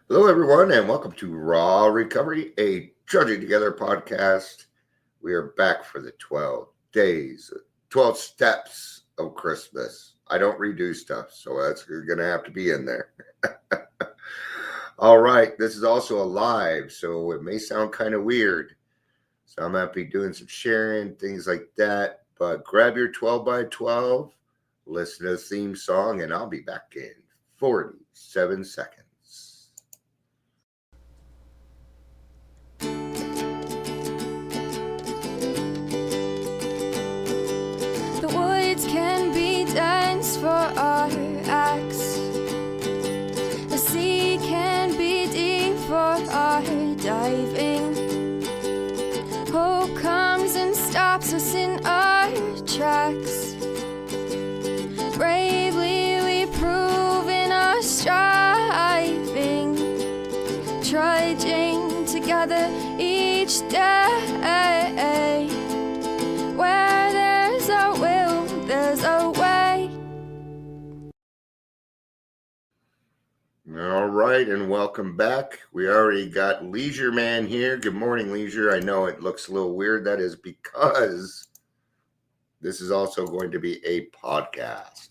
Hello, everyone, and welcome to Raw Recovery, a Judging Together podcast. We are back for the 12 days, 12 steps of Christmas. I don't redo stuff, so that's going to have to be in there. All right, this is also a live, so it may sound kind of weird. So I'm going to be doing some sharing, things like that. But grab your 12 by 12, listen to the theme song, and I'll be back in 47 seconds. The woods can be dense for our acts. The sea can be deep for our diving. Hope comes and stops us in our tracks. Bravely we prove in our striving, trudging together each day. Where there's a will, there's a way. All right, and welcome back. We already got Leisure Man here. Good morning, Leisure. I know it looks a little weird. That is because this is also going to be a podcast.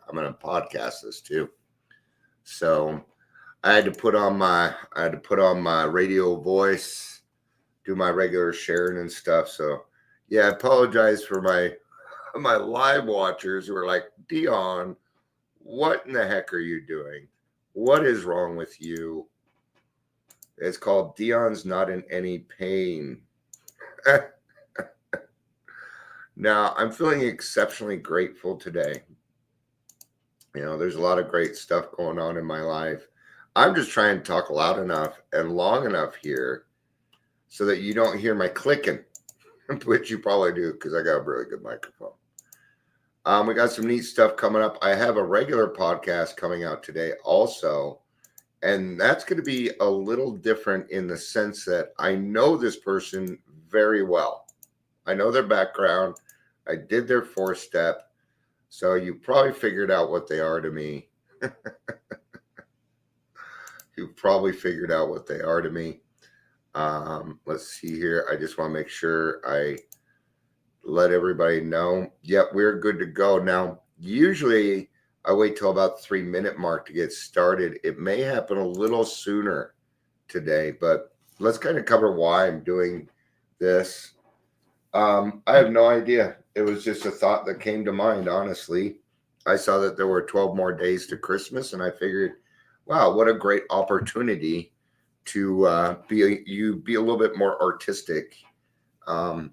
I'm going to podcast this too. So I had to put on my radio voice, do my regular sharing and stuff. So yeah, I apologize for my live watchers who are like, Dion, what in the heck are you doing? What is wrong with you? It's called Dion's Not in Any Pain. Now, I'm feeling exceptionally grateful today. There's a lot of great stuff going on in my life. I'm just trying to talk loud enough and long enough here so that you don't hear my clicking, which you probably do because I got a really good microphone. We got some neat stuff coming up. I have a regular podcast coming out today also, and that's going to be a little different in the sense that I know this person very well. I know their background. I did their 4-step, so you probably figured out what they are to me. You've probably figured out what they are to me. Let's see here. I just want to make sure I let everybody know. Yep, we're good to go. Now, usually I wait till about 3-minute mark to get started. It may happen a little sooner today, but let's kind of cover why I'm doing this. I have no idea. It was just a thought that came to mind, honestly. I saw that there were 12 more days to Christmas, and I figured, wow, what a great opportunity to be a little bit more artistic. I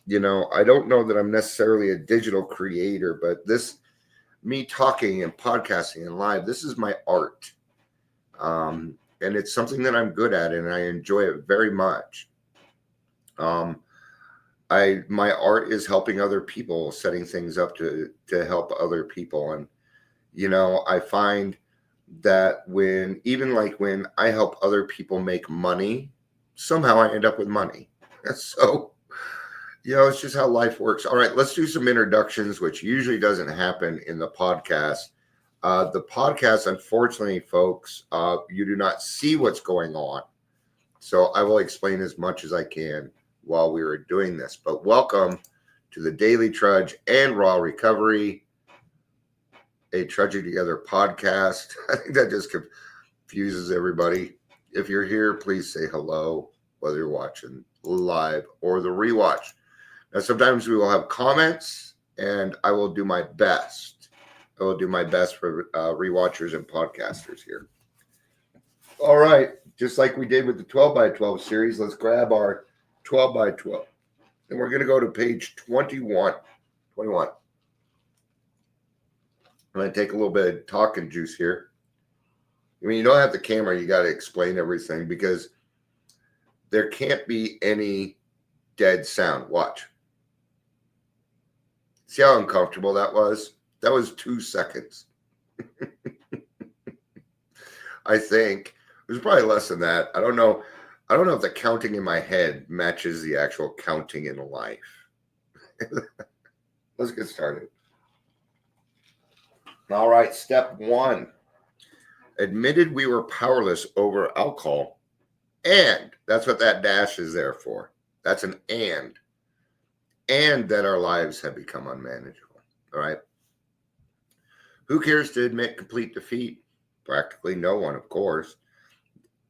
don't know that I'm necessarily a digital creator, but me talking and podcasting and live, this is my art. And it's something that I'm good at and I enjoy it very much. My art is helping other people, setting things up to help other people. And, I find that when I help other people make money, somehow I end up with money. So, it's just how life works. All right, let's do some introductions, which usually doesn't happen in the podcast. The podcast, unfortunately, folks, you do not see what's going on. So I will explain as much as I can while we were doing this. But welcome to the Daily Trudge and Raw Recovery, a Trudging Together podcast. I think that just confuses everybody. If you're here, please say hello, whether you're watching live or the rewatch. Now, sometimes we will have comments, and I will do my best. I will do my best for rewatchers and podcasters here. All right, just like we did with the 12 by 12 series, let's grab our 12 by 12. And we're going to go to page 21. 21. I'm going to take a little bit of talking juice here. I mean, you don't have the camera. You got to explain everything because there can't be any dead sound. Watch. See how uncomfortable that was? That was 2 seconds. I think it was probably less than that. I don't know if the counting in my head matches the actual counting in life. Let's get started. All right, step 1. admitted we were powerless over alcohol, and that's what that dash is there for. That's an and that our lives have become unmanageable. All right. Who cares to admit complete defeat? Practically no one, of course.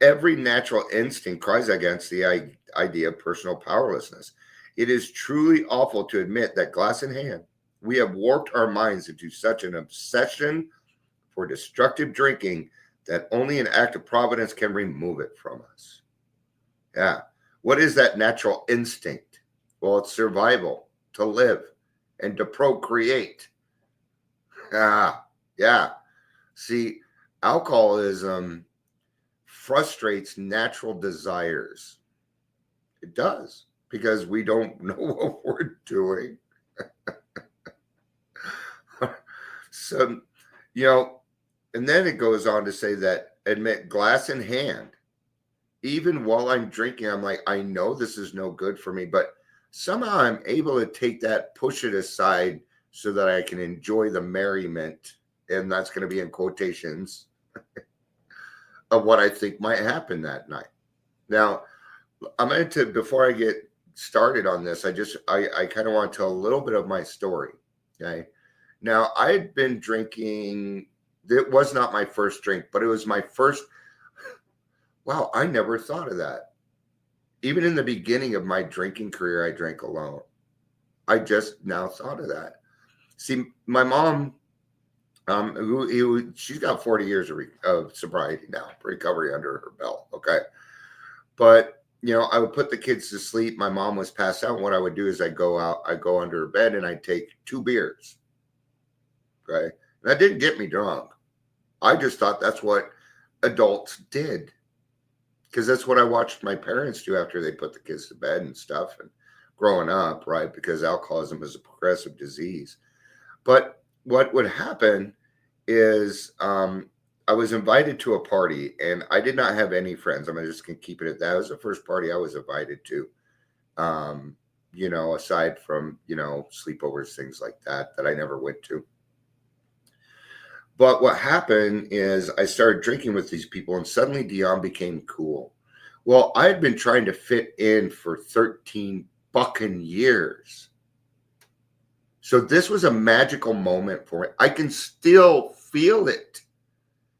Every natural instinct cries against the idea of personal powerlessness. It is truly awful to admit that, glass in hand, we have warped our minds into such an obsession for destructive drinking that only an act of providence can remove it from us. Yeah. What is that natural instinct? Well, it's survival, to live, and to procreate. Yeah. See, alcoholism frustrates natural desires. It does, because we don't know what we're doing. So, and then it goes on to say that, admit, glass in hand, even while I'm drinking, I'm like, I know this is no good for me, but somehow I'm able to take that, push it aside so that I can enjoy the merriment. And that's going to be in quotations of what I think might happen that night. Now, I'm going to, before I get started on this, I kind of want to tell a little bit of my story. Okay. Now, I had been drinking. It was not my first drink, but it was my first. Wow, I never thought of that. Even in the beginning of my drinking career, I drank alone. I just now thought of that. See, my mom, she's got 40 years of sobriety now, recovery under her belt. Okay. But, I would put the kids to sleep. My mom was passed out. What I would do is I'd go under her bed and I'd take 2 beers. Okay. And that didn't get me drunk. I just thought that's what adults did, because that's what I watched my parents do after they put the kids to bed and stuff, and growing up, right? Because alcoholism is a progressive disease. But what would happen is I was invited to a party, and I did not have any friends. I'm just going to keep it at that. It was the first party I was invited to, aside from, sleepovers, things like that I never went to. But what happened is I started drinking with these people, and suddenly Dion became cool. Well, I had been trying to fit in for 13 fucking years. So this was a magical moment for me. I can still feel it,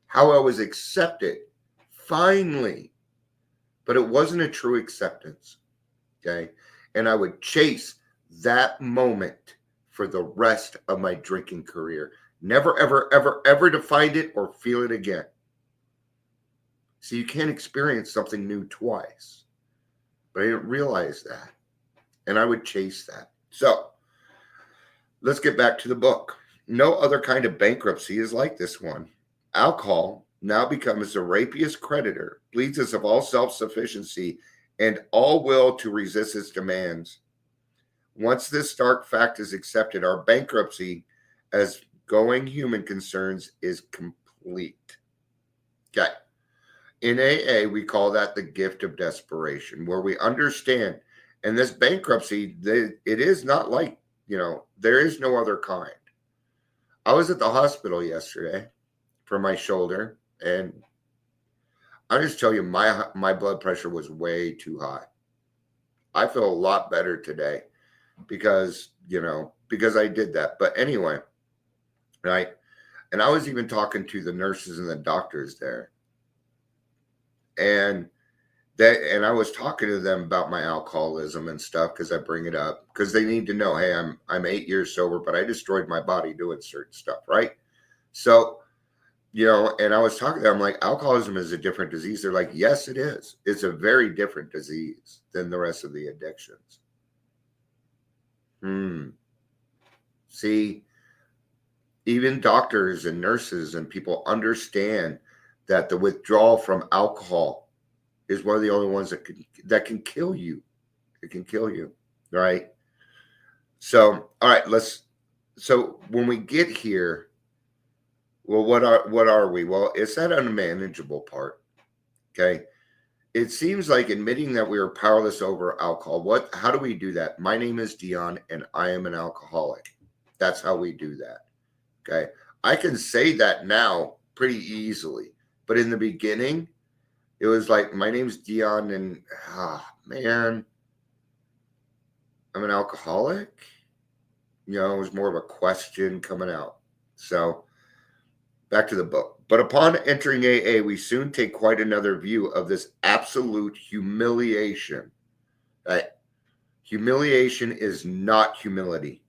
how I was accepted, finally. But it wasn't a true acceptance, okay? And I would chase that moment for the rest of my drinking career. Never, ever, ever, ever to find it or feel it again. So you can't experience something new twice. But I didn't realize that. And I would chase that. So let's get back to the book. No other kind of bankruptcy is like this one. Alcohol now becomes the rapiest creditor, bleeds us of all self-sufficiency and all will to resist its demands. Once this stark fact is accepted, our bankruptcy as going human concerns is complete. Okay. In AA, we call that the gift of desperation, where we understand, and this bankruptcy, it is not like, there is no other kind. I was at the hospital yesterday for my shoulder, and I just tell you, my blood pressure was way too high. I feel a lot better today because I did that. But anyway, right? And I was even talking to the nurses and the doctors there. And I was talking to them about my alcoholism and stuff, because I bring it up because they need to know, hey, I'm 8 years sober, but I destroyed my body doing certain stuff, right? So, and I was talking to them, I'm like, alcoholism is a different disease. They're like, yes, it is. It's a very different disease than the rest of the addictions. See, even doctors and nurses and people understand that the withdrawal from alcohol is one of the only ones that can kill you. It can kill you, right? So, all right, so when we get here, well, what are we? Well, it's that unmanageable part. Okay. It seems like admitting that we are powerless over alcohol. How do we do that? My name is Dion and I am an alcoholic. That's how we do that. Okay. I can say that now pretty easily, But in the beginning, it was like, my name's Dion, and man, I'm an alcoholic. You know, it was more of a question coming out. So back to the book. But upon entering AA, we soon take quite another view of this absolute humiliation. Right? Humiliation is not humility.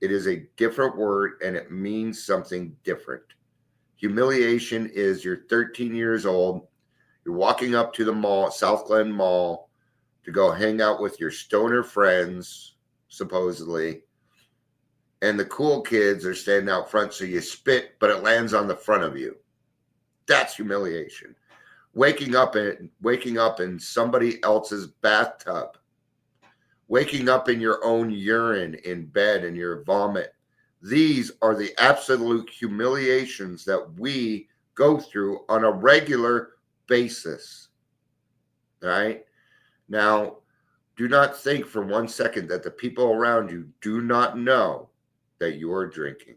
It is a different word, and it means something different. Humiliation is you're 13 years old, you're walking up to the mall, South Glen Mall, to go hang out with your stoner friends, supposedly, and the cool kids are standing out front, so you spit, but it lands on the front of you. That's humiliation. Waking up in somebody else's bathtub, waking up in your own urine in bed and your vomit. These are the absolute humiliations that we go through on a regular basis. Right? Now, do not think for 1 second that the people around you do not know that you are drinking.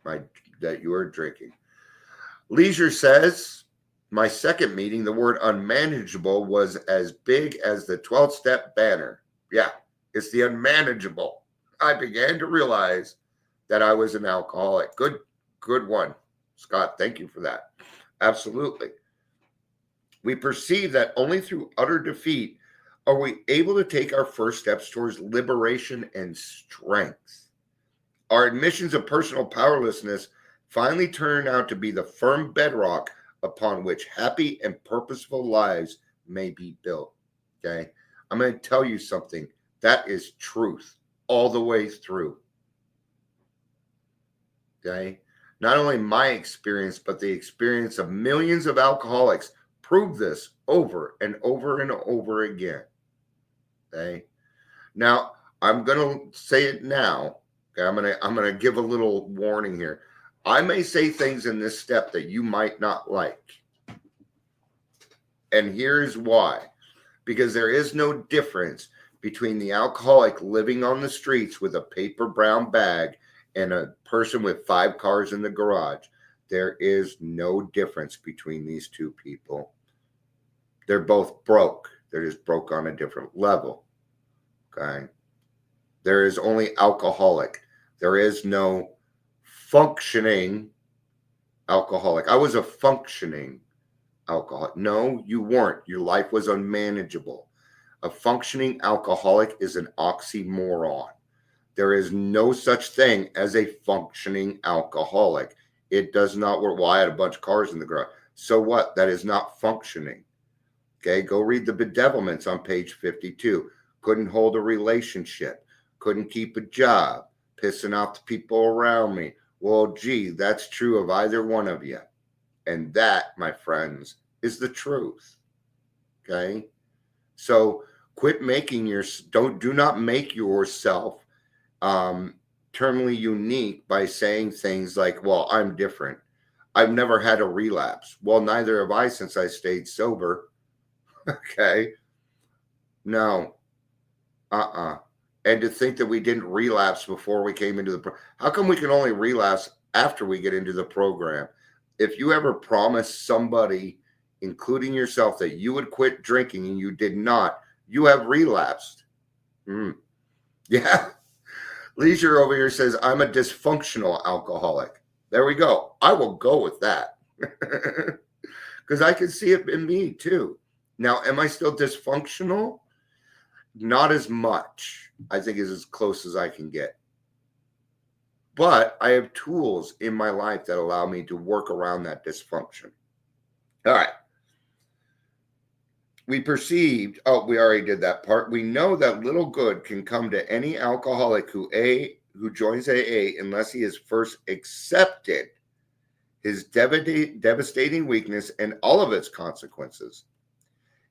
That you are drinking. Leisure says, my second meeting, the word unmanageable was as big as the 12-step banner. Yeah, it's the unmanageable. I began to realize that I was an alcoholic. Good one, Scott. Thank you for that. Absolutely. We perceive that only through utter defeat are we able to take our first steps towards liberation and strength. Our admissions of personal powerlessness finally turn out to be the firm bedrock upon which happy and purposeful lives may be built. Okay? I'm going to tell you something. That is truth all the way through. Okay? Not only my experience, but the experience of millions of alcoholics prove this over and over and over again. Okay? Now, I'm going to say it now. Okay? I'm going to give a little warning here. I may say things in this step that you might not like. And here's why. Because there is no difference between the alcoholic living on the streets with a paper brown bag and a person with 5 cars in the garage. There is no difference between these two people. They're both broke. They're just broke on a different level. Okay? There is only alcoholic. There is no functioning alcoholic. I was a functioning alcoholic. No, you weren't. Your life was unmanageable. A functioning alcoholic is an oxymoron. There is no such thing as a functioning alcoholic. It does not work. Well, I had a bunch of cars in the garage. So what? That is not functioning. Okay, go read the bedevilments on page 52. Couldn't hold a relationship. Couldn't keep a job. Pissing off the people around me. Well, gee, that's true of either one of you. And that, my friends, is the truth. Okay? So quit making do not make yourself terminally unique by saying things like, well, I'm different. I've never had a relapse. Well, neither have I since I stayed sober. Okay? No. And to think that we didn't relapse before we came into the how come we can only relapse after we get into the program? If you ever promised somebody, including yourself, that you would quit drinking and you did not, you have relapsed. Yeah. Leisure over here says, I'm a dysfunctional alcoholic. There we go. I will go with that. Because I can see it in me too. Now, am I still dysfunctional? Not as much, I think, is as close as I can get. But I have tools in my life that allow me to work around that dysfunction. All right. We perceived, we already did that part. We know that little good can come to any alcoholic who joins AA unless he has first accepted his devastating weakness and all of its consequences.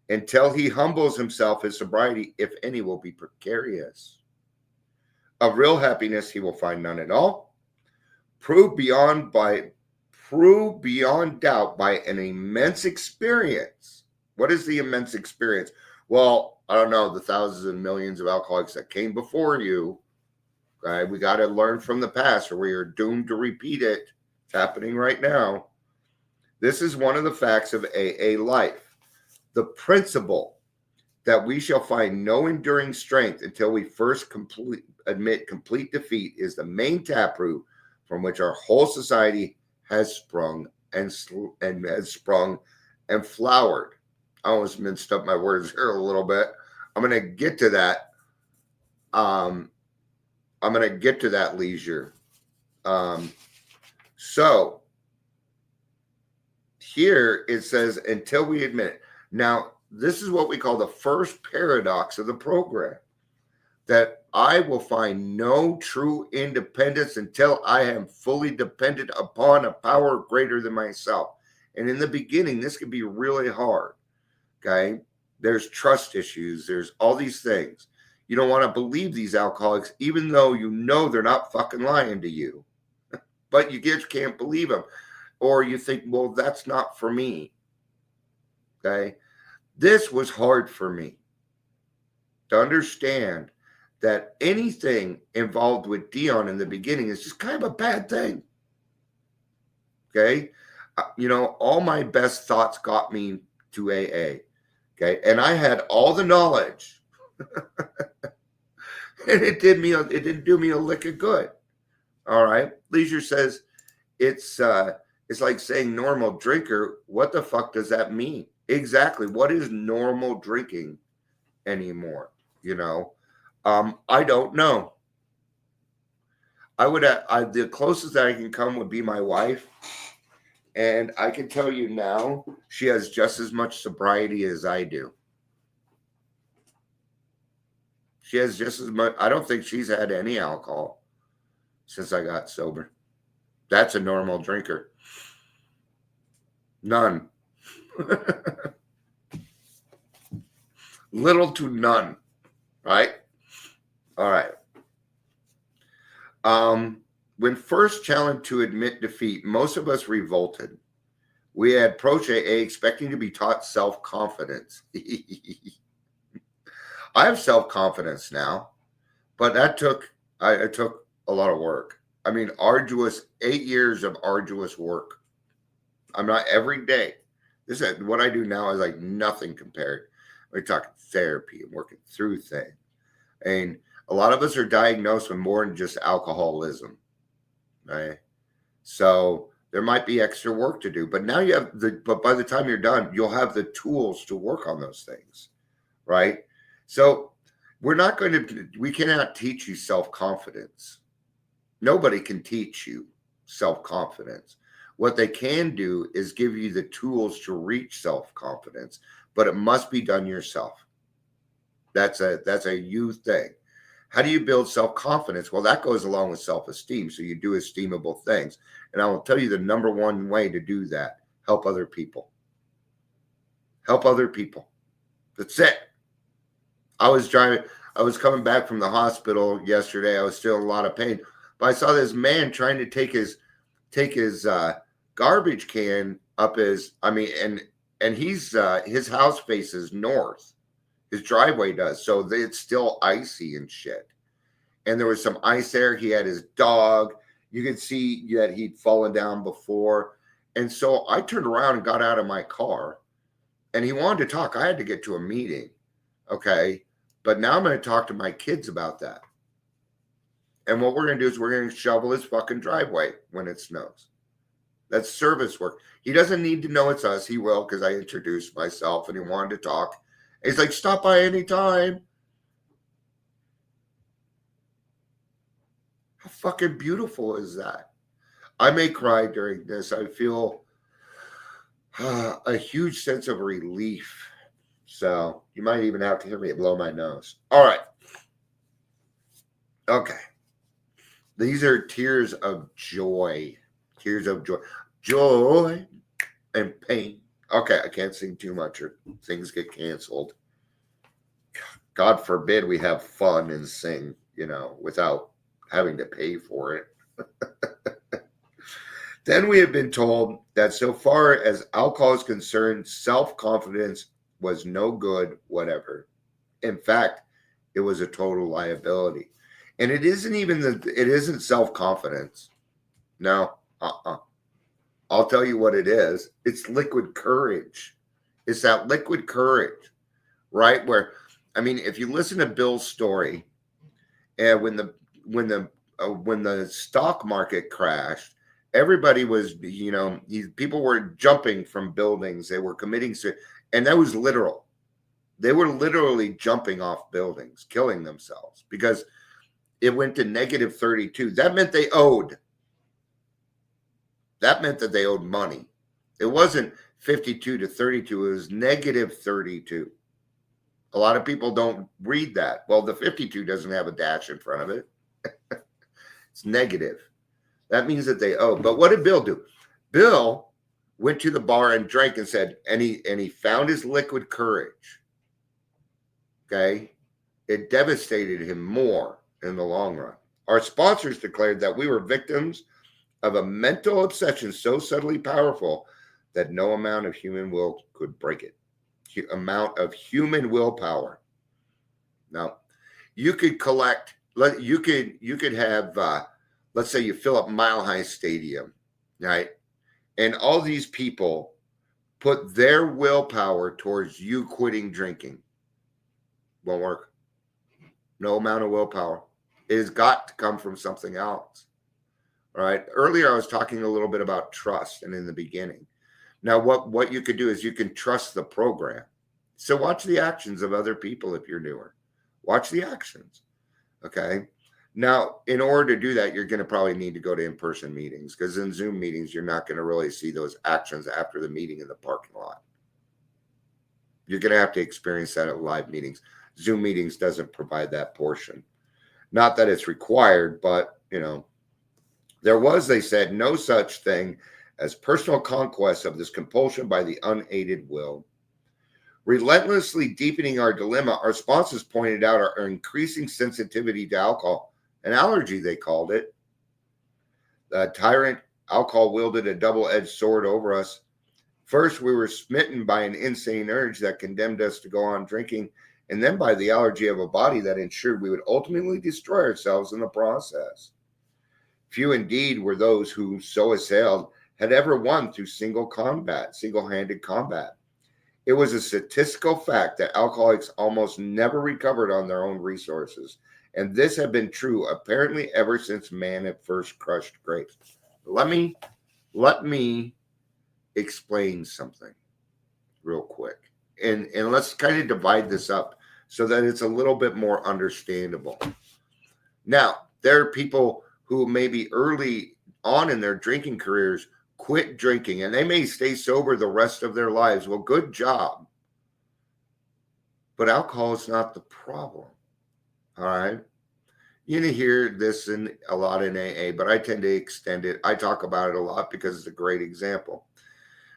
Until he humbles himself, his sobriety, if any, will be precarious. Of real happiness, he will find none at all. Proved beyond doubt by an immense experience. What is the immense experience? Well, I don't know, the thousands and millions of alcoholics that came before you. Okay? We got to learn from the past or we are doomed to repeat it. It's happening right now. This is one of the facts of AA life. The principle that we shall find no enduring strength until we first admit complete defeat is the main taproot from which our whole society has sprung and flowered. I almost minced up my words here a little bit. I'm going to get to that. Leisure. So here it says, until we admit it. Now, this is what we call the first paradox of the program, that I will find no true independence until I am fully dependent upon a power greater than myself. And in the beginning, this can be really hard. Okay. There's trust issues. There's all these things. You don't want to believe these alcoholics, even though you know they're not fucking lying to you. But you just can't believe them. Or you think, well, that's not for me. Okay. This was hard for me to understand that anything involved with Dion in the beginning is just kind of a bad thing. Okay. All my best thoughts got me to AA. Okay. And I had all the knowledge. And it didn't do me a lick of good. All right. Leisure says it's like saying normal drinker. What the fuck does that mean? Exactly. What is normal drinking anymore? I don't know. The closest that I can come would be my wife. And I can tell you now, she has just as much sobriety as I do. She has just as much. I don't think she's had any alcohol since I got sober. That's a normal drinker. None. Little to none. Right? All right. When first challenged to admit defeat, most of us revolted. We had approached AA expecting to be taught self-confidence. I have self-confidence now, but that took a lot of work. I mean, 8 years of arduous work. I'm not every day. What I do now is like nothing compared. We're talking therapy and working through things. And a lot of us are diagnosed with more than just alcoholism, right? So there might be extra work to do, but now but by the time you're done, you'll have the tools to work on those things, right? So we cannot teach you self-confidence. Nobody can teach you self-confidence. What they can do is give you the tools to reach self-confidence, but it must be done yourself. That's a you thing. How do you build self-confidence? Well, that goes along with self-esteem. So you do esteemable things. And I will tell you the number one way to do that: help other people. Help other people. That's it. I was coming back from the hospital yesterday. I was still in a lot of pain, but I saw this man trying to take his garbage can up and his house faces north. His driveway does. So it's still icy and shit. And there was some ice there. He had his dog. You could see that he'd fallen down before. And so I turned around and got out of my car, and he wanted to talk. I had to get to a meeting. Okay. But now I'm going to talk to my kids about that. And what we're going to do is we're going to shovel his fucking driveway when it snows. That's service work. He doesn't need to know it's us. He will, because I introduced myself and he wanted to talk. And he's like, stop by anytime. How fucking beautiful is that? I may cry during this. I feel a huge sense of relief. So you might even have to hear me blow my nose. All right. Okay. These are tears of joy. Tears of joy. Joy and pain. Okay, I can't sing too much or things get canceled. God forbid we have fun and sing, without having to pay for it. Then we have been told that so far as alcohol is concerned, self-confidence was no good, whatever. In fact, it was a total liability. And it isn't self-confidence. No, I'll tell you what it is. It's liquid courage. It's that liquid courage, right? Where, I mean, if you listen to Bill's story, and when the when the stock market crashed, everybody was, people were jumping from buildings. They were committing suicide, and that was literal. They were literally jumping off buildings, killing themselves because it went to negative 32. That meant they owed. That meant that they owed money. It wasn't 52 to 32. It was negative 32. A lot of people don't read that. Well, the 52 doesn't have a dash in front of it. It's negative. That means that they owe. But what did Bill do? Bill went to the bar and drank and said, and he found his liquid courage. Okay. It devastated him more in the long run. Our sponsors declared that we were victims of a mental obsession so subtly powerful that no amount of human will could break it. Amount of human willpower. Now, you could collect. You could have. Let's say you fill up Mile High Stadium, right? And all these people put their willpower towards you quitting drinking. Won't work. No amount of willpower. It has got to come from something else. All right. Earlier, I was talking a little bit about trust, and in the beginning. Now, what you could do is you can trust the program. So watch the actions of other people if you're newer. Watch the actions. Okay. Now, in order to do that, you're going to probably need to go to in-person meetings, because in Zoom meetings, you're not going to really see those actions after the meeting in the parking lot. You're going to have to experience that at live meetings. Zoom meetings doesn't provide that portion. Not that it's required, but, there was, they said, no such thing as personal conquest of this compulsion by the unaided will. Relentlessly deepening our dilemma, our sponsors pointed out our increasing sensitivity to alcohol, an allergy, they called it. The tyrant alcohol wielded a double-edged sword over us. First, we were smitten by an insane urge that condemned us to go on drinking, and then by the allergy of a body that ensured we would ultimately destroy ourselves in the process. Few indeed were those who, so assailed, had ever won through single-handed combat. It was a statistical fact that alcoholics almost never recovered on their own resources, and this had been true apparently ever since man had first crushed grapes. Let me explain something real quick, and let's kind of divide this up so that it's a little bit more understandable. Now, there are people who maybe early on in their drinking careers quit drinking, and they may stay sober the rest of their lives. Well, good job. But alcohol is not the problem. All right. You hear this a lot in AA, but I tend to extend it. I talk about it a lot because it's a great example.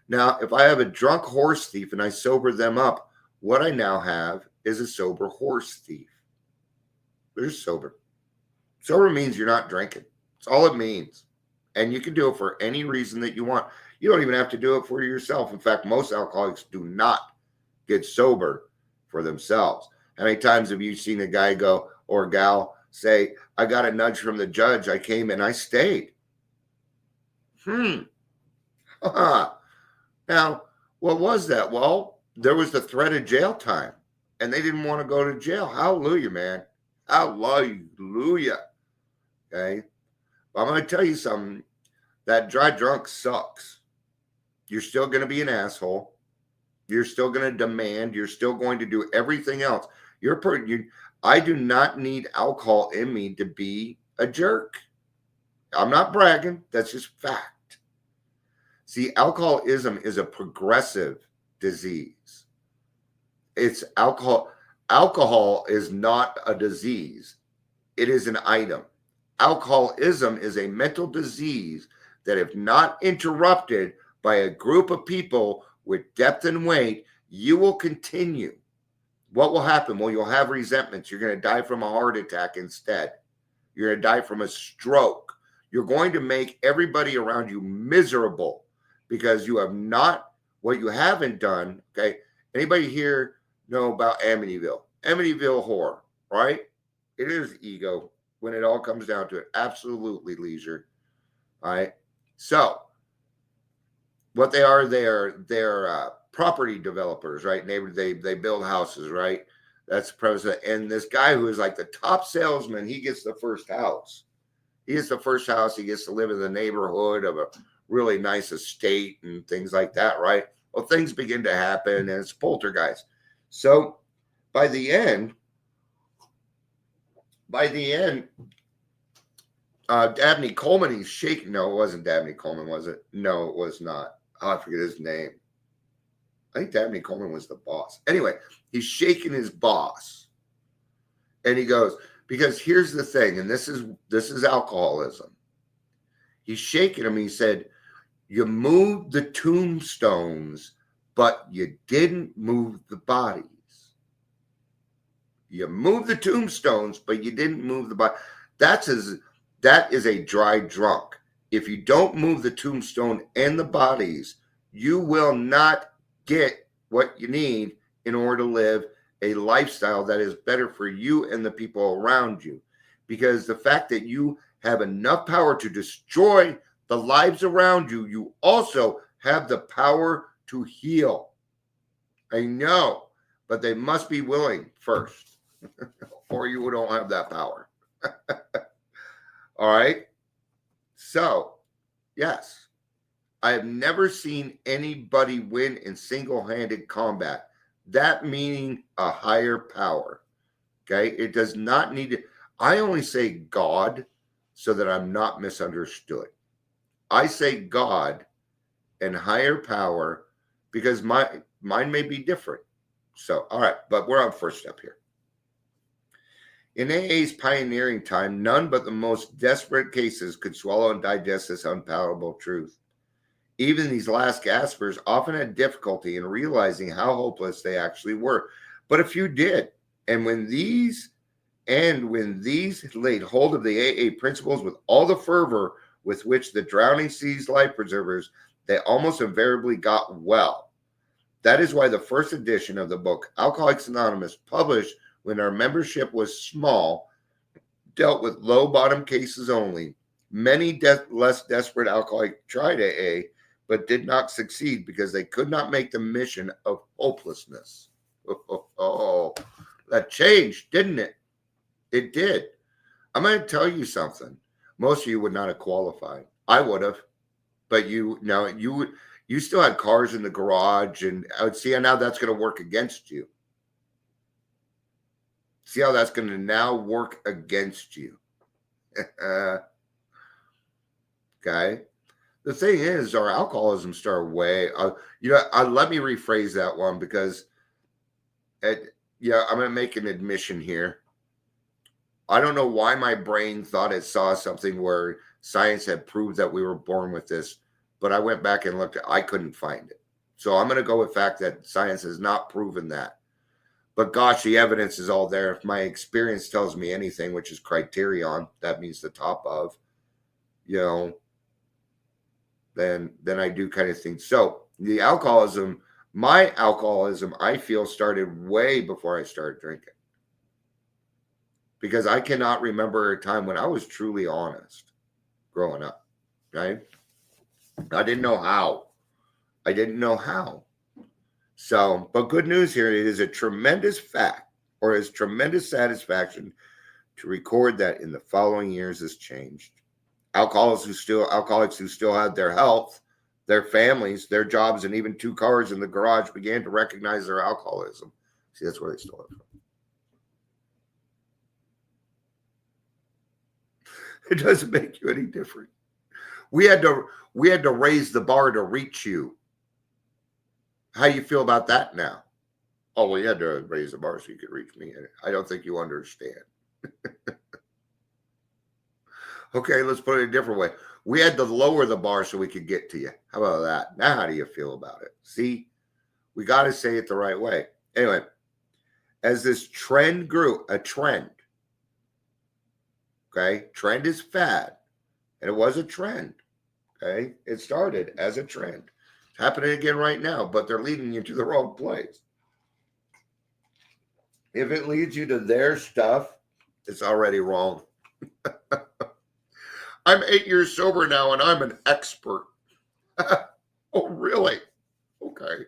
Now, if I have a drunk horse thief and I sober them up, what I now have is a sober horse thief. They're sober. Sober means you're not drinking. That's all it means. And you can do it for any reason that you want. You don't even have to do it for yourself. In fact, most alcoholics do not get sober for themselves. How many times have you seen a guy go or a gal say, I got a nudge from the judge. I came and I stayed. Now, what was that? Well, there was the threat of jail time, and they didn't want to go to jail. Hallelujah, man. Hallelujah. Okay. But I'm going to tell you something. That dry drunk sucks. You're still going to be an asshole. You're still going to demand. You're still going to do everything else. I do not need alcohol in me to be a jerk. I'm not bragging. That's just fact. See, alcoholism is a progressive disease. It's alcohol. Alcohol is not a disease. It is an item. Alcoholism is a mental disease that, if not interrupted by a group of people with depth and weight, you will continue. What will happen? Well, you'll have resentments. You're going to die from a heart attack instead. You're going to die from a stroke. You're going to make everybody around you miserable because you have not, what you haven't done, okay? Anybody here know about Amityville? Amityville horror, right? It is ego when it all comes down to it. Absolutely, leisure. All right. So what they are, they're property developers, right? They build houses, right? That's the president. And this guy who is like the top salesman, he gets the first house. He gets the first house. He gets to live in the neighborhood of a really nice estate and things like that, right? Well, things begin to happen, and it's poltergeist. So by the end, Dabney Coleman, he's shaking. No, it wasn't Dabney Coleman, was it? No, it was not. Oh, I forget his name. I think Dabney Coleman was the boss. Anyway, he's shaking his boss. And he goes, because here's the thing, and this is alcoholism. He's shaking him. He said, you moved the tombstones, but you didn't move the bodies. You moved the tombstones, but you didn't move the body. That is a dry drunk. If you don't move the tombstone and the bodies, you will not get what you need in order to live a lifestyle that is better for you and the people around you. Because the fact that you have enough power to destroy the lives around you, you also have the power to heal. I know, but they must be willing first, or you don't have that power. All right. So, yes, I have never seen anybody win in single-handed combat. That meaning a higher power. Okay. It does not need to. I only say God so that I'm not misunderstood. I say God and higher power because mine may be different. So, all right, but we're on first step here. In AA's pioneering time, none but the most desperate cases could swallow and digest this unpalatable truth. Even these last gaspers often had difficulty in realizing how hopeless they actually were, but a few did. And when these laid hold of the AA principles with all the fervor with which the drowning sees life preservers, they almost invariably got well. That is why the first edition of the book, Alcoholics Anonymous, published when our membership was small, dealt with low bottom cases only. Many less desperate alcoholics tried AA, but did not succeed because they could not make the mission of hopelessness. Oh, that changed, didn't it? It did. I'm going to tell you something. Most of you would not have qualified. I would have, but you still had cars in the garage, and I would see how now that's going to work against you. See how that's going to now work against you. Okay. The thing is, our alcoholism started way. Let me rephrase that one because, I'm going to make an admission here. I don't know why my brain thought it saw something where science had proved that we were born with this, but I went back and looked at. I couldn't find it, so I'm going to go with the fact that science has not proven that. But gosh, the evidence is all there. If my experience tells me anything, which is criterion, that means the top of, then I do kind of think. So the alcoholism, my alcoholism, I feel started way before I started drinking. Because I cannot remember a time when I was truly honest growing up, right? I didn't know how. So, but good news here, it is a tremendous fact, or is tremendous satisfaction to record that in the following years has changed. Alcoholics who still had their health, their families, their jobs, and even 2 cars in the garage began to recognize their alcoholism. See, that's where they stole it from. It doesn't make you any different. We had to raise the bar to reach you. How you feel about that now? Oh, well, you had to raise the bar so you could reach me. I don't think you understand. Okay, let's put it a different way. We had to lower the bar so we could get to you. How about that? Now, how do you feel about it? See, we got to say it the right way. Anyway, as this trend grew, a trend. Okay, trend is fad, and it was a trend. Okay, it started as a trend. It's happening again right now, but they're leading you to the wrong place. If it leads you to their stuff, it's already wrong. I'm 8 years sober now, and I'm an expert. Oh, really? Okay.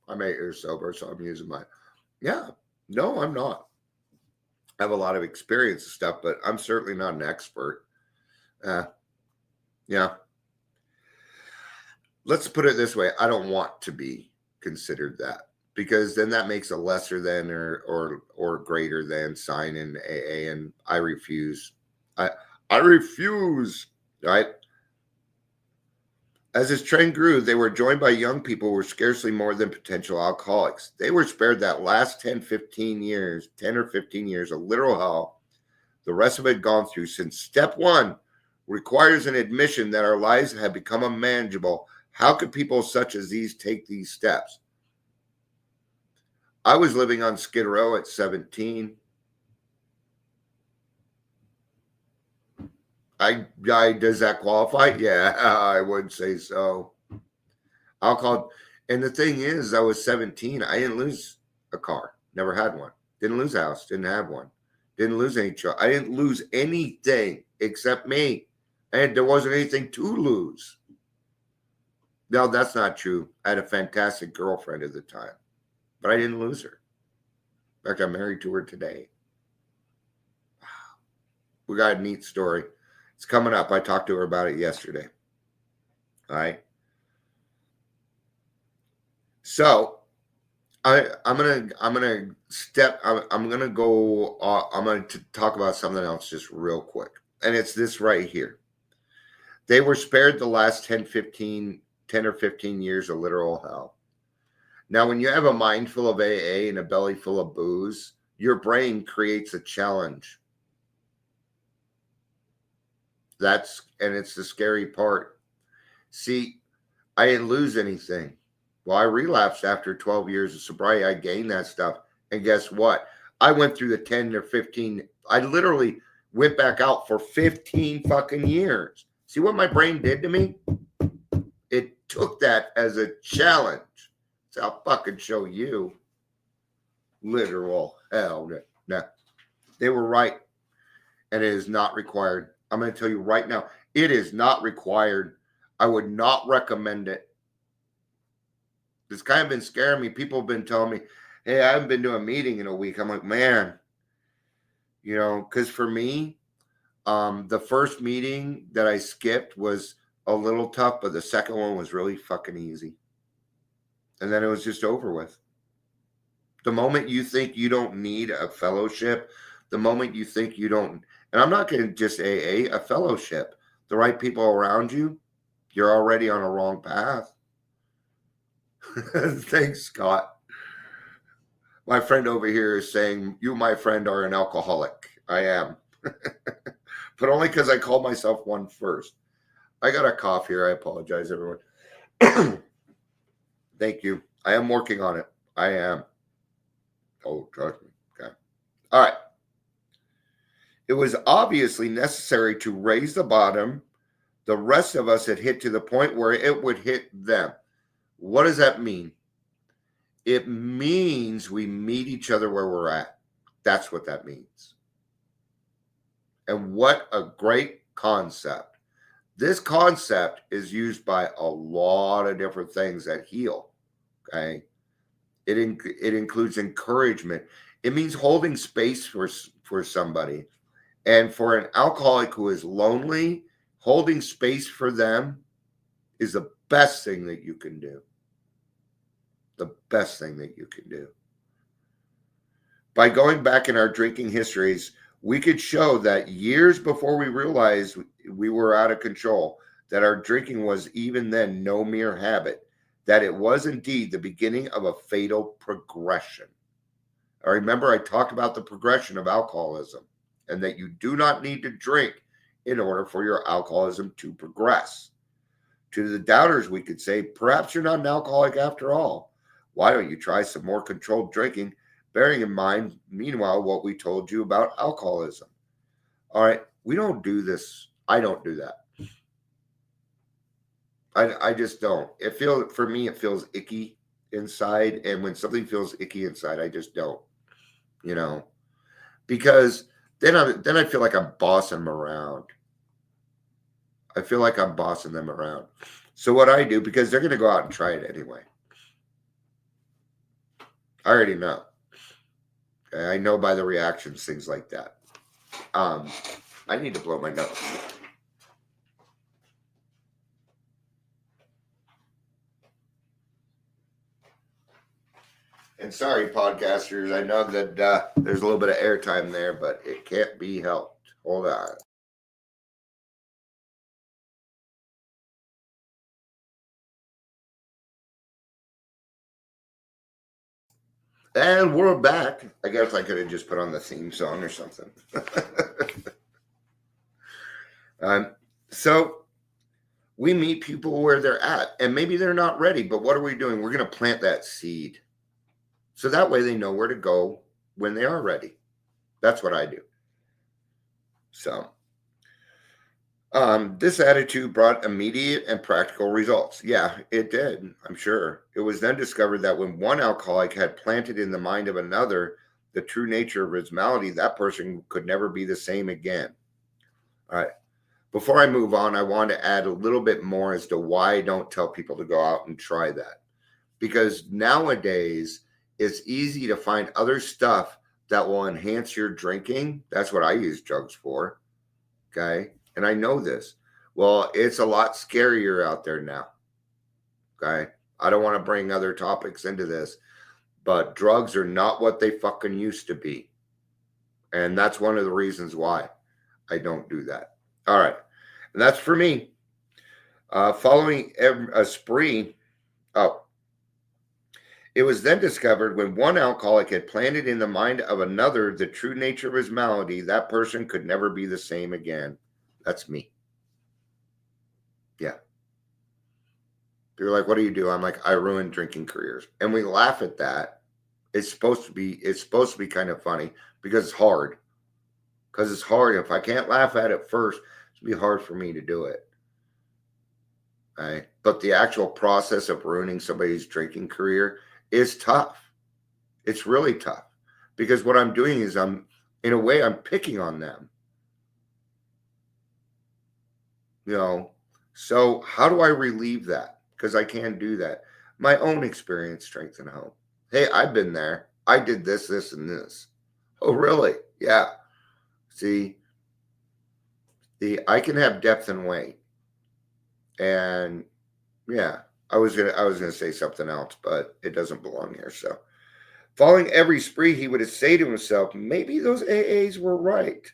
I'm 8 years sober, so I'm using my. Yeah. No, I'm not. I have a lot of experience and stuff, but I'm certainly not an expert. Uh, yeah. Let's put it this way. I don't want to be considered that because then that makes a lesser than or greater than sign in AA, and I refuse. I I refuse. Right. As this trend grew, they were joined by young people who were scarcely more than potential alcoholics. They were spared that last 10 or 15 years of literal hell the rest of it had gone through since step one requires an admission that our lives have become unmanageable. How could people such as these take these steps? I was living on Skid Row at 17. I does that qualify? Yeah, I would say so. Alcohol, and the thing is, I was 17. I didn't lose a car. Never had one. Didn't lose a house. Didn't have one. Didn't lose any child. I didn't lose anything except me, and there wasn't anything to lose. No, that's not true. I had a fantastic girlfriend at the time, but I didn't lose her. In fact, I'm married to her today. We got a neat story. It's coming up. I talked to her about it yesterday. All right. So I'm gonna talk about something else just real quick, and it's this right here. They were spared the last 10 or 15 years of literal hell. Now, when you have a mind full of AA and a belly full of booze, your brain creates a challenge. It's the scary part. See, I didn't lose anything. Well, I relapsed after 12 years of sobriety. I gained that stuff. And guess what? I went through the 10 or 15. I literally went back out for 15 fucking years. See what my brain did to me? It took that as a challenge. So I'll fucking show you. Literal hell. No, they were right. And it is not required. I'm going to tell you right now, it is not required. I would not recommend it. It's kind of been scaring me. People have been telling me, hey, I haven't been to a meeting in a week. I'm like, man, because for me, the first meeting that I skipped was a little tough, but the second one was really fucking easy. And then it was just over with. The moment you think you don't need a fellowship, the moment you think you don't, and I'm not getting just a fellowship, the right people around you, you're already on a wrong path. Thanks, Scott. My friend over here is saying, you, my friend, are an alcoholic. I am. But only because I called myself one first. I got a cough here. I apologize, everyone. Thank you. I am working on it. I am. Oh, trust me. Okay. All right. It was obviously necessary to raise the bottom. The rest of us had hit to the point where it would hit them. What does that mean? It means we meet each other where we're at. That's what that means. And what a great concept. This concept is used by a lot of different things that heal. Okay. It includes encouragement. It means holding space for somebody. And for an alcoholic who is lonely, holding space for them is the best thing that you can do. The best thing that you can do. By going back in our drinking histories, we could show that years before we realized we were out of control, that our drinking was even then no mere habit, that it was indeed the beginning of a fatal progression. I remember I talked about the progression of alcoholism and that you do not need to drink in order for your alcoholism to progress. To the doubters, we could say, perhaps you're not an alcoholic after all. Why don't you try some more controlled drinking, bearing in mind, meanwhile, what we told you about alcoholism? All right, we don't do this. I don't do that. I just don't. For me, it feels icky inside. And when something feels icky inside, I just don't, because then I feel like I'm bossing them around. I feel like I'm bossing them around. So what I do, because they're going to go out and try it anyway. I already know. Okay? I know by the reactions, things like that. I need to blow my nose. And sorry, podcasters, I know that there's a little bit of airtime there, but it can't be helped. Hold on. And we're back. I guess I could have just put on the theme song or something. So we meet people where they're at, and maybe they're not ready, but what are we doing? We're going to plant that seed. So that way they know where to go when they are ready. That's what I do. So this attitude brought immediate and practical results. Yeah, it did, I'm sure. It was then discovered that when one alcoholic had planted in the mind of another the true nature of his malady, that person could never be the same again. All right. Before I move on, I want to add a little bit more as to why I don't tell people to go out and try that. Because nowadays, it's easy to find other stuff that will enhance your drinking. That's what I use drugs for. Okay. And I know this. Well, it's a lot scarier out there now. Okay. I don't want to bring other topics into this, but drugs are not what they fucking used to be. And that's one of the reasons why I don't do that. All right. And that's for me. Following a spree. It was then discovered when one alcoholic had planted in the mind of another the true nature of his malady, that person could never be the same again. That's me. Yeah. They're like, what do you do? I'm like, I ruin drinking careers. And we laugh at that. It's supposed to be kind of funny because it's hard. Because it's hard. If I can't laugh at it first, it's gonna be hard for me to do it. Right? But the actual process of ruining somebody's drinking career is tough. It's really tough. Because what I'm doing is in a way, I'm picking on them. So how do I relieve that? Because I can't do that. My own experience, strength, and hope. Hey, I've been there. I did this, this, and this. Oh, really? Yeah. See, I can have depth and weight. And yeah, I was gonna say something else, but it doesn't belong here. So following every spree, he would say to himself, maybe those AAs were right.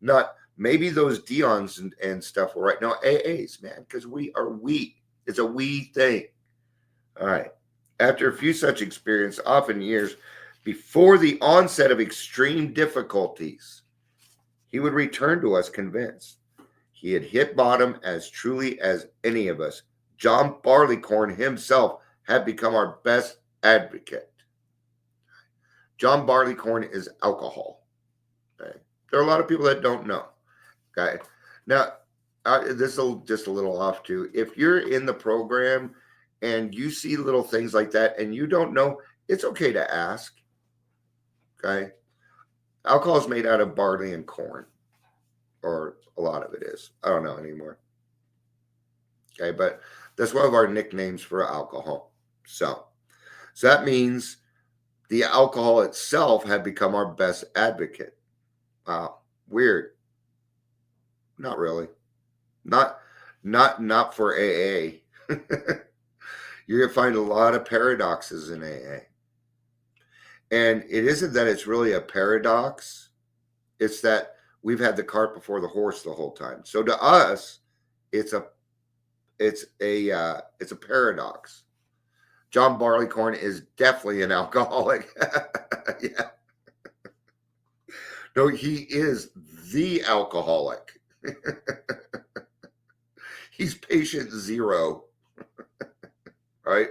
Not maybe those Dions and stuff were right. No, AAs, man, because we are we. It's a we thing. All right. After a few such experience, often years before the onset of extreme difficulties, he would return to us convinced he had hit bottom as truly as any of us. John Barleycorn himself had become our best advocate. John Barleycorn is alcohol. Okay. There are a lot of people that don't know. Okay. Now, this is just a little off too. If you're in the program and you see little things like that and you don't know, it's okay to ask. Okay. Alcohol is made out of barley and corn, or a lot of it is. I don't know anymore. Okay. But that's one of our nicknames for alcohol. So that means the alcohol itself had become our best advocate. Wow. Weird. Not really. Not for AA. You're going to find a lot of paradoxes in AA. And it isn't that it's really a paradox. It's that we've had the cart before the horse the whole time. So to us, it's a paradox. John Barleycorn is definitely an alcoholic. Yeah. No, he is the alcoholic. He's patient zero. Right?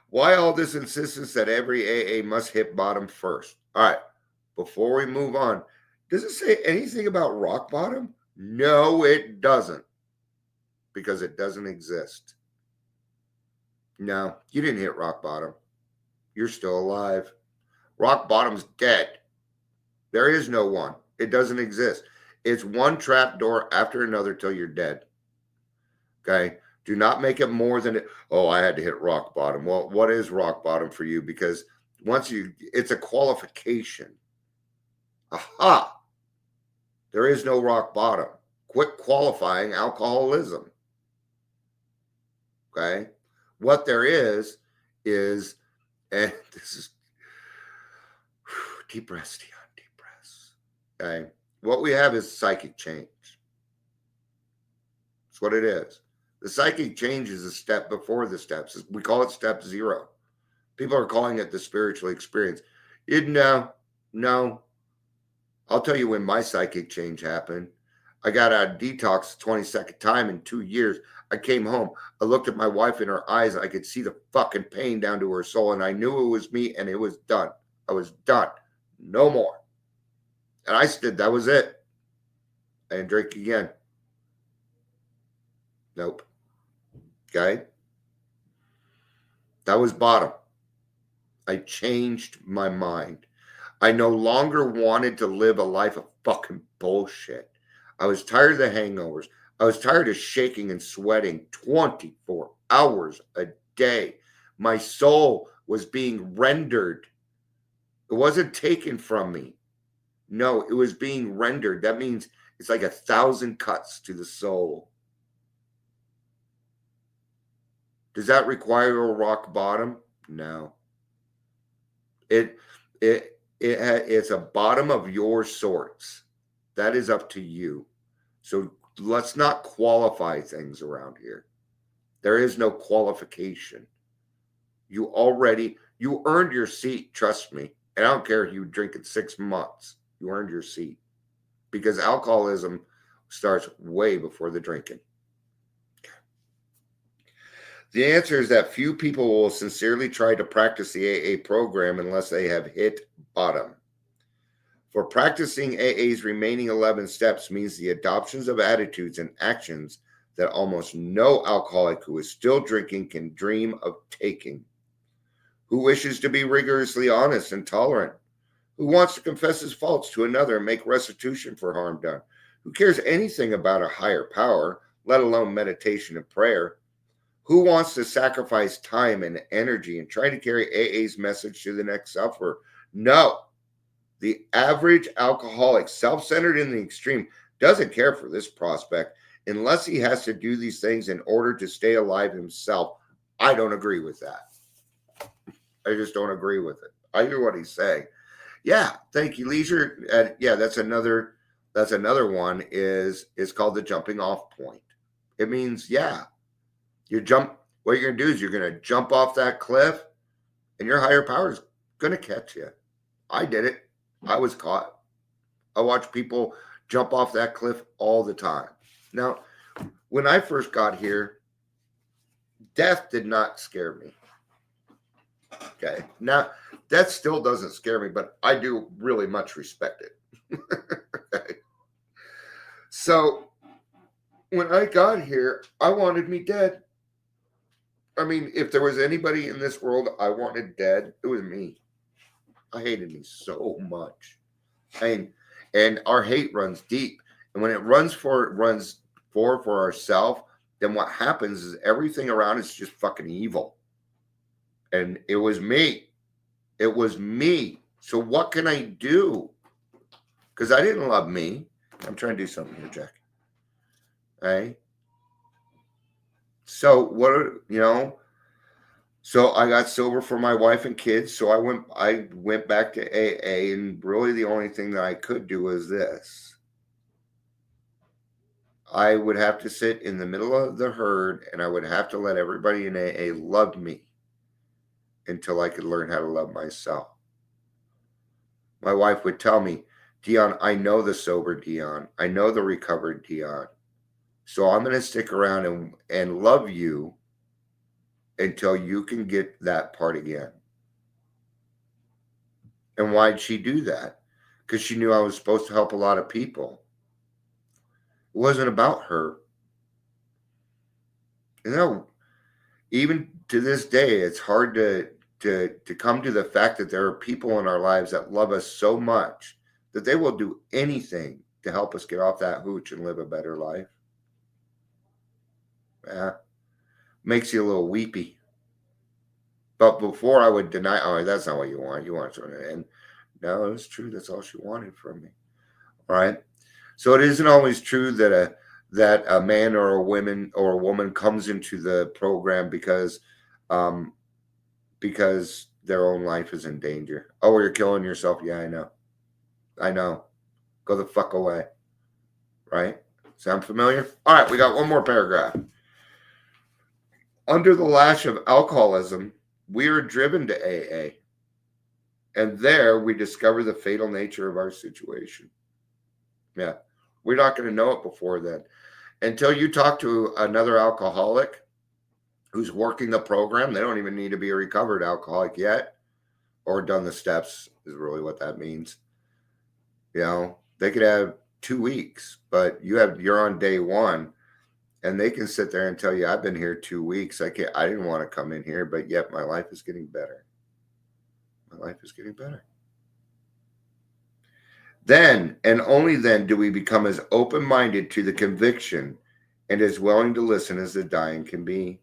Why all this insistence that every AA must hit bottom first? All right. Before we move on, does it say anything about rock bottom? No, it doesn't. Because it doesn't exist. No, you didn't hit rock bottom. You're still alive. Rock bottom's dead. There is no one. It doesn't exist. It's one trap door after another till you're dead. Okay. Do not make it more than it. Oh, I had to hit rock bottom. Well, what is rock bottom for you? Because it's a qualification. Aha. There is no rock bottom. Quit qualifying alcoholism. Okay. What there is, and this is deep breaths, Dion, deep breaths. Okay. What we have is psychic change. That's what it is. The psychic change is a step before the steps. We call it step 0. People are calling it the spiritual experience. No. I'll tell you when my psychic change happened. I got out of detox the 22nd time in 2 years. I came home. I looked at my wife in her eyes. I could see the fucking pain down to her soul. And I knew it was me and it was done. I was done. No more. And I said, that was it. I didn't drink again. Nope. Okay. That was bottom. I changed my mind. I no longer wanted to live a life of fucking bullshit. I was tired of the hangovers. I was tired of shaking and sweating 24 hours a day. My soul was being rendered. It wasn't taken from me. No, it was being rendered. That means it's like 1,000 cuts to the soul. Does that require a rock bottom? No. It's a bottom of your sorts. That is up to you. So let's not qualify things around here. There is no qualification. You earned your seat, trust me. And I don't care if you drink it 6 months. You earned your seat. Because alcoholism starts way before the drinking. The answer is that few people will sincerely try to practice the AA program unless they have hit bottom. For practicing AA's remaining 11 steps means the adoptions of attitudes and actions that almost no alcoholic who is still drinking can dream of taking. Who wishes to be rigorously honest and tolerant? Who wants to confess his faults to another and make restitution for harm done? Who cares anything about a higher power, let alone meditation and prayer? Who wants to sacrifice time and energy and try to carry AA's message to the next sufferer? No. The average alcoholic, self-centered in the extreme, doesn't care for this prospect unless he has to do these things in order to stay alive himself. I don't agree with that. I just don't agree with it. I hear what he's saying. Yeah, thank you, Leisure. Yeah, that's another one is called the jumping off point. It means, yeah, what you're going to do is you're going to jump off that cliff and your higher power is going to catch you. I did it. I was caught. I watch people jump off that cliff all the time. Now, when I first got here, death did not scare me. Okay. Now, death still doesn't scare me, but I do really much respect it. Okay. So, when I got here, I wanted me dead. I mean, if there was anybody in this world I wanted dead, it was me. I hated me so much. And our hate runs deep. And when it runs for ourselves, then what happens is everything around us is just fucking evil. And it was me. It was me. So what can I do? Because I didn't love me. I'm trying to do something here, Jack. Right? So so I got sober for my wife and kids. So I went back to AA, and really the only thing that I could do was this. I would have to sit in the middle of the herd, and I would have to let everybody in AA love me until I could learn how to love myself. My wife would tell me, Dion, I know the sober Dion. I know the recovered Dion. So I'm going to stick around and love you until you can get that part again. And why'd she do that? Because she knew I was supposed to help a lot of people. It wasn't about her. Even to this day, it's hard to come to the fact that there are people in our lives that love us so much that they will do anything to help us get off that hooch and live a better life. Yeah, makes you a little weepy. But before I would deny, oh, that's not what you want. You want something. And no, it's true. That's all she wanted from me. All right. So it isn't always true that a man or a woman comes into the program um, because their own life is in danger. Oh, you're killing yourself. Yeah, I know. I know. Go the fuck away. Right? Sound familiar? All right, we got one more paragraph. Under the lash of alcoholism, we are driven to AA. And there we discover the fatal nature of our situation. Yeah. We're not going to know it before then. Until you talk to another alcoholic who's working the program, they don't even need to be a recovered alcoholic yet or done the steps, is really what that means. You know, they could have 2 weeks, but you're on day one, and they can sit there and tell you, I've been here 2 weeks. I didn't want to come in here, but yet my life is getting better. My life is getting better. Then and only then do we become as open-minded to the conviction and as willing to listen as the dying can be.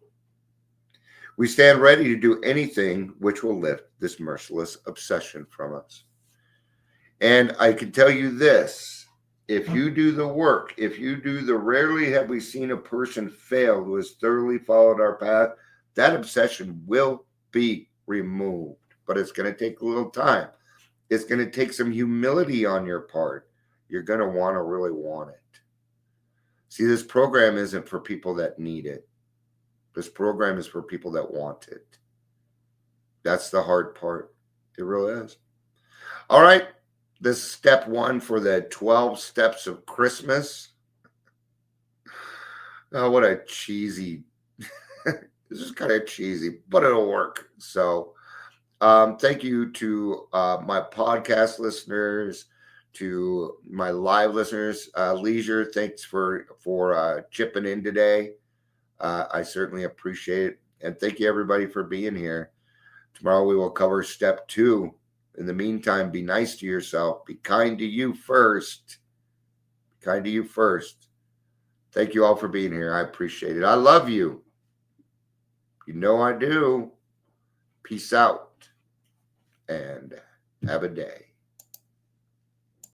We stand ready to do anything which will lift this merciless obsession from us. And I can tell you this, if you do the work, if you do the rarely have we seen a person fail who has thoroughly followed our path, that obsession will be removed. But it's going to take a little time. It's going to take some humility on your part. You're going to really want it. See, this program isn't for people that need it. This program is for people that want it. That's the hard part. It really is. All right. This is step 1 for the 12 steps of Christmas. Oh, what a cheesy. This is kind of cheesy, but it'll work. So thank you to my podcast listeners, to my live listeners. Leisure, thanks for chipping in today. I certainly appreciate it. And thank you, everybody, for being here. Tomorrow we will cover step 2. In the meantime, be nice to yourself. Be kind to you first. Be kind to you first. Thank you all for being here. I appreciate it. I love you. You know I do. Peace out and have a day.